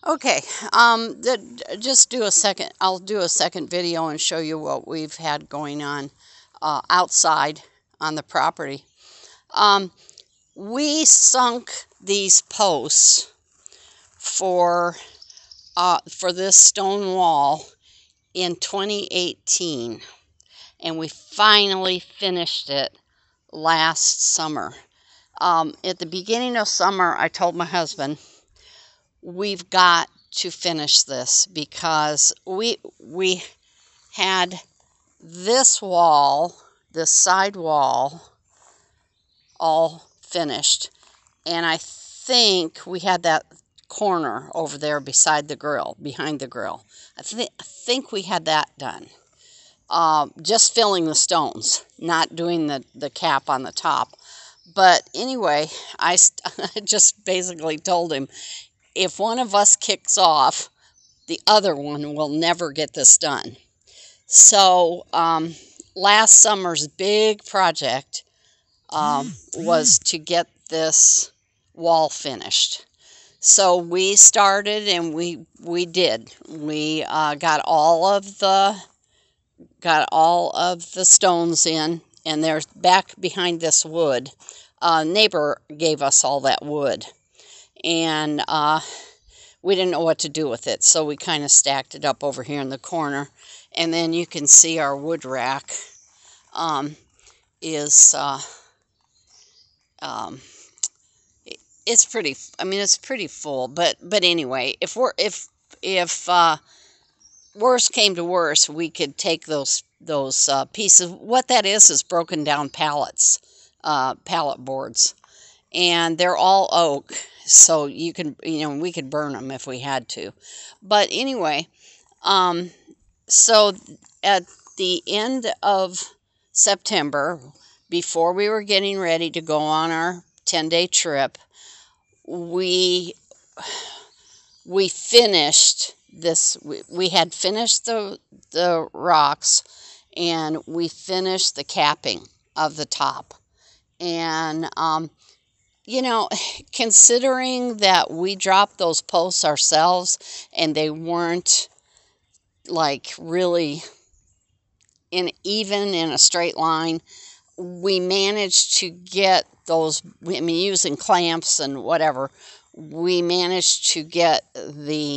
Okay, just do a second. I'll do a second video and show you what we've had going on outside on the property. Um, we sunk these posts for this stone wall in 2018, and we finally finished it last summer. At the beginning of summer, I told my husband, we've got to finish this because we had this wall, this side wall, all finished, and I think we had that corner over there beside the grill, behind the grill. I think we had that done. Just filling the stones, not doing the cap on the top. But anyway, I just basically told him, if one of us kicks off, the other one will never get this done. So last summer's big project was to get this wall finished. So we started, and we did. We got all of the stones in, and they're back behind this wood. Neighbor gave us all that wood, and we didn't know what to do with it, so we kind of stacked it up over here in the corner. And then you can see our wood rack is it's pretty. I mean, it's pretty full. But anyway, if worse came to worse, we could take those pieces. What that is broken down pallets, pallet boards, and they're all oak. So we could burn them if we had to. But anyway, so at the end of September, before we were getting ready to go on our 10-day trip, we finished this. We had finished the rocks, and we finished the capping of the top. And considering that we dropped those posts ourselves and they weren't like really even in a straight line, we managed to get those. I mean, using clamps and whatever, we managed to get it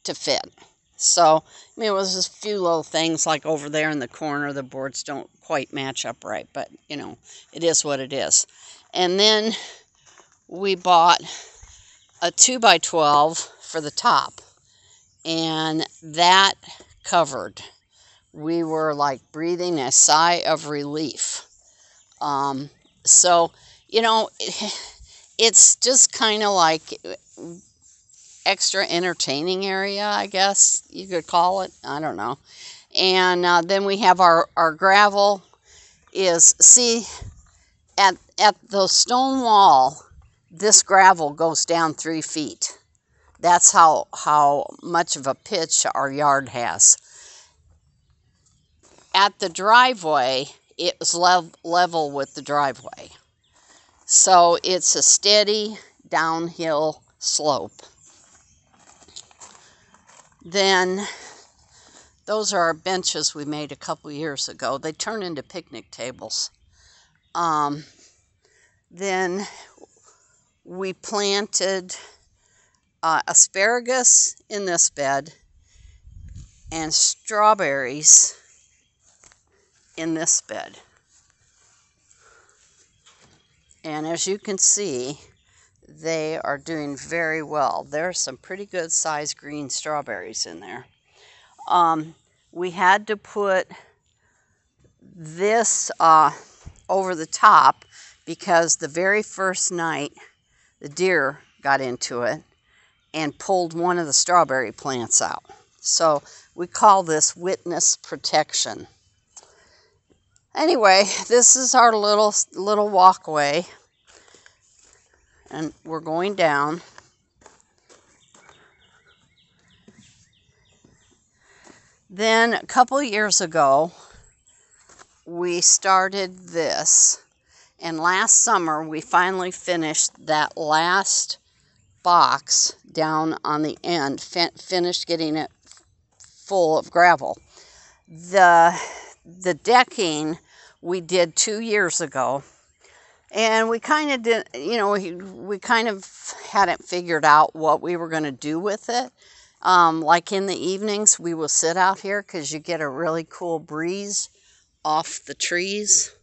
to fit. So, I mean, it was just a few little things like over there in the corner, the boards don't quite match up right, but, it is what it is. And then we bought a 2x12 for the top, and that covered. We were like breathing a sigh of relief. So, it's just kind of like extra entertaining area, I guess you could call it. I don't know. And then we have our gravel at the stone wall, this gravel goes down 3 feet. That's how much of a pitch our yard has. At the driveway, it was level with the driveway. So it's a steady downhill slope. Then those are our benches we made a couple years ago. They turn into picnic tables. Then we planted asparagus in this bed and strawberries in this bed. And as you can see, they are doing very well. There's some pretty good sized green strawberries in there. We had to put this over the top because the very first night the deer got into it and pulled one of the strawberry plants out. So we call this witness protection. Anyway, this is our little walkway, and we're going down. Then a couple years ago, we started this, And last summer, we finally finished that last box down on the end, finished getting it full of gravel. The decking we did 2 years ago, and we kind of did, we kind of hadn't figured out what we were going to do with it. Like in the evenings, we will sit out here because you get a really cool breeze off the trees.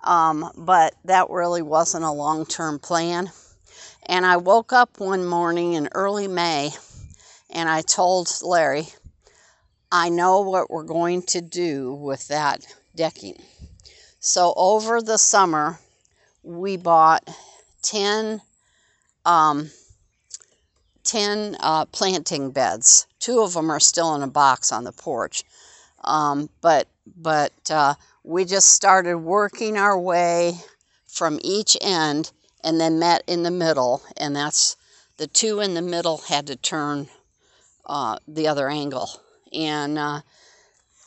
But that really wasn't a long-term plan. And I woke up one morning in early May, and I told Larry, I know what we're going to do with that decking. So over the summer, we bought 10 planting beds. 2 of them are still in a box on the porch. But we just started working our way from each end and then met in the middle, and that's the 2 in the middle had to turn the other angle. And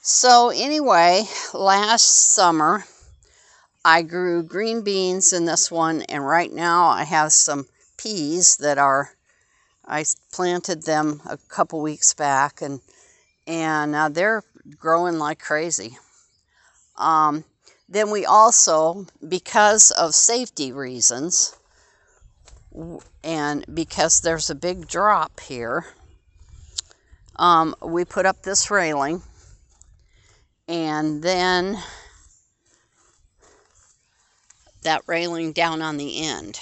so anyway, last summer I grew green beans in this one, and right now I have some peas that I planted them a couple weeks back, and they're growing like crazy. Then we also, because of safety reasons, and because there's a big drop here, we put up this railing, and then that railing down on the end.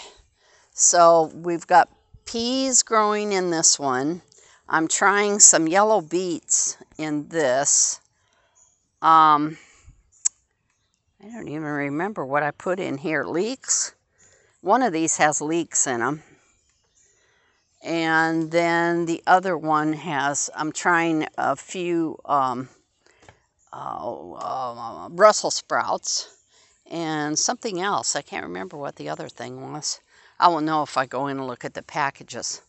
So we've got peas growing in this one. I'm trying some yellow beets in this. I don't even remember what I put in here. Leeks? One of these has leeks in them. And then the other one has, I'm trying a few Brussels sprouts and something else. I can't remember what the other thing was. I will know if I go in and look at the packages.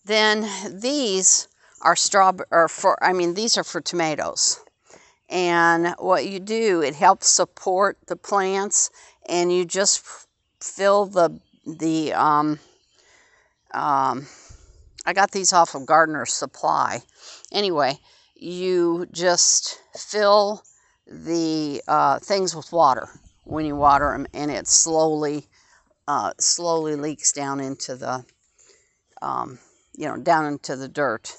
Then these are these are for tomatoes. And what you do, it helps support the plants, and you just fill I got these off of Gardener's Supply. Anyway, you just fill the things with water when you water them, and it slowly leaks down into the down into the dirt.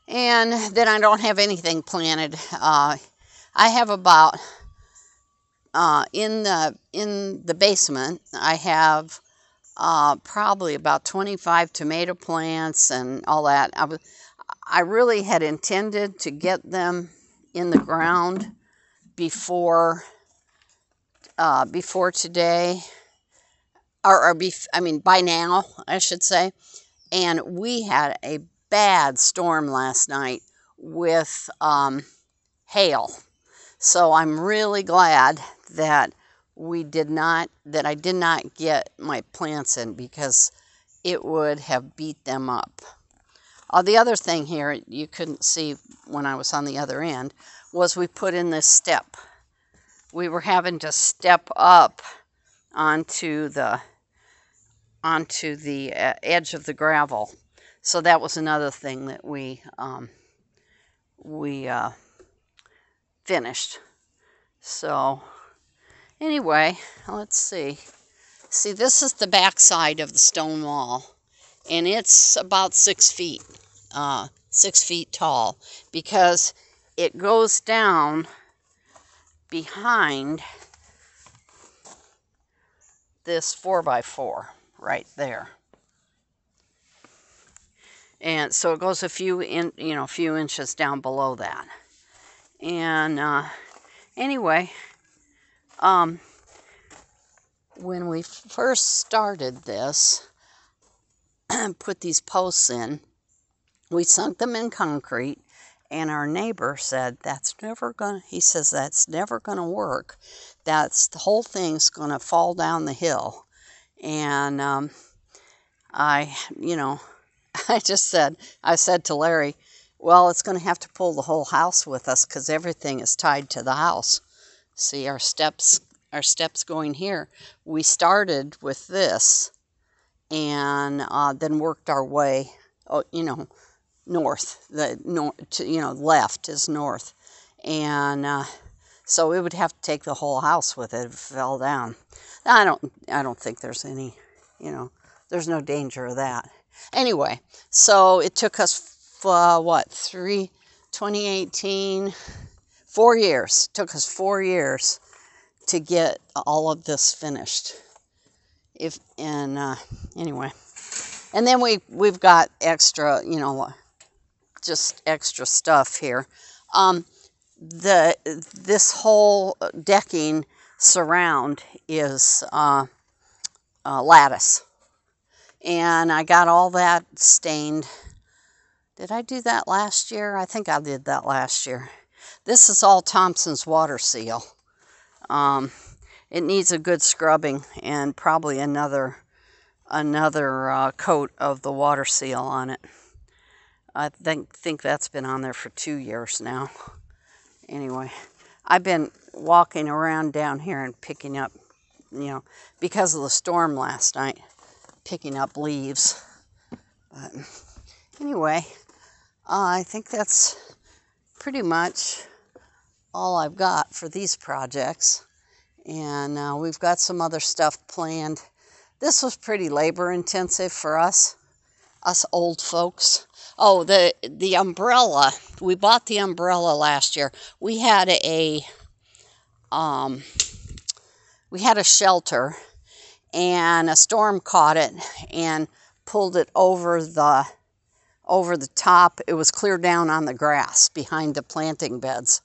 And then I don't have anything planted. I have about in the basement, I have probably about 25 tomato plants and all that. I really had intended to get them in the ground before today, by now, I should say. And we had a bad storm last night with hail. So I'm really glad that I did not get my plants in, because it would have beat them up. The other thing here you couldn't see when I was on the other end was we put in this step. We were having to step up onto the edge of the gravel. So that was another thing that we finished. So anyway, let's see. See, this is the back side of the stone wall, and it's about 6 feet, 6 feet tall, because it goes down behind this 4x4 right there. And so it goes a few inches down below that. And anyway, when we first started this, put these posts in, we sunk them in concrete, and our neighbor said, that's never gonna work. The whole thing's gonna fall down the hill. And I said to Larry, well, it's going to have to pull the whole house with us, because everything is tied to the house. See, our steps steps going here, we started with this and then worked our way, north. Left is north. And so we would have to take the whole house with it if it fell down. I don't think there's any, there's no danger of that. Anyway, so it took us, 2018, 4 years. It took us 4 years to get all of this finished. Anyway, and then we've got extra, just extra stuff here. This whole decking surround is lattice, and I got all that stained. Did I do that last year? I think I did that last year. This is all Thompson's water seal. It needs a good scrubbing and probably another coat of the water seal on it. I think that's been on there for 2 years now. Anyway, I've been walking around down here and picking up, because of the storm last night, picking up leaves. But anyway, I think that's pretty much all I've got for these projects. And we've got some other stuff planned. This was pretty labor intensive for us old folks. Oh, the umbrella. We bought the umbrella last year. We had a shelter, and a storm caught it and pulled it over the top. It was clear down on the grass behind the planting beds.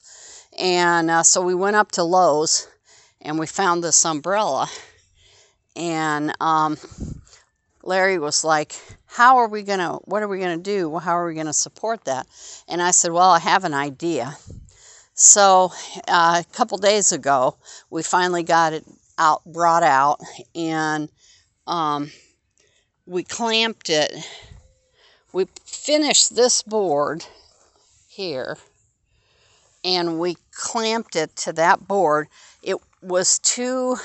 And so we went up to Lowe's and we found this umbrella. And Larry was like, what are we going to do? How are we going to support that? And I said, well, I have an idea. So a couple days ago, we finally got it brought out, and we clamped it. We finished this board here, and we clamped it to that board. It was too,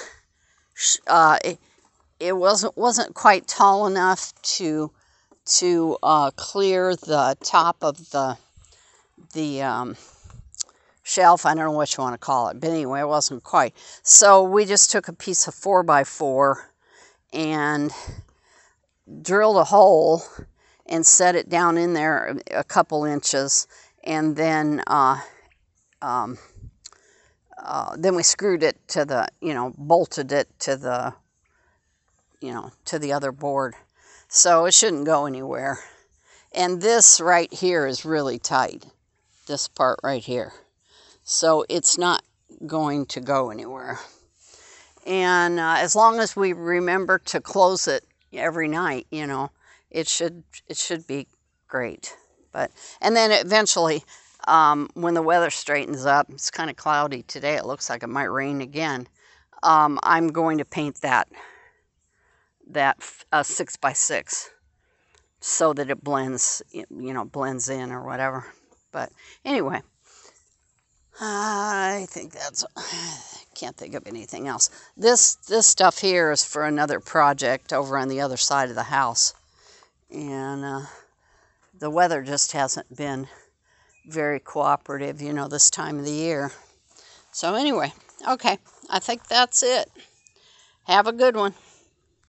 it wasn't quite tall enough to clear the top of the shelf. I don't know what you want to call it, but anyway, it wasn't quite. So we just took a piece of 4x4 and drilled a hole and set it down in there a couple inches, and then we screwed it to the, bolted it to the, to the other board. So it shouldn't go anywhere. And this right here is really tight, this part right here. So it's not going to go anywhere. And as long as we remember to close it every night, it should be great. And then eventually, when the weather straightens up, it's kind of cloudy today. It looks like it might rain again. I'm going to paint that 6x6 so that it blends in or whatever. But anyway, I think can't think of anything else. This stuff here is for another project over on the other side of the house. And the weather just hasn't been very cooperative, this time of the year. So anyway, okay, I think that's it. Have a good one.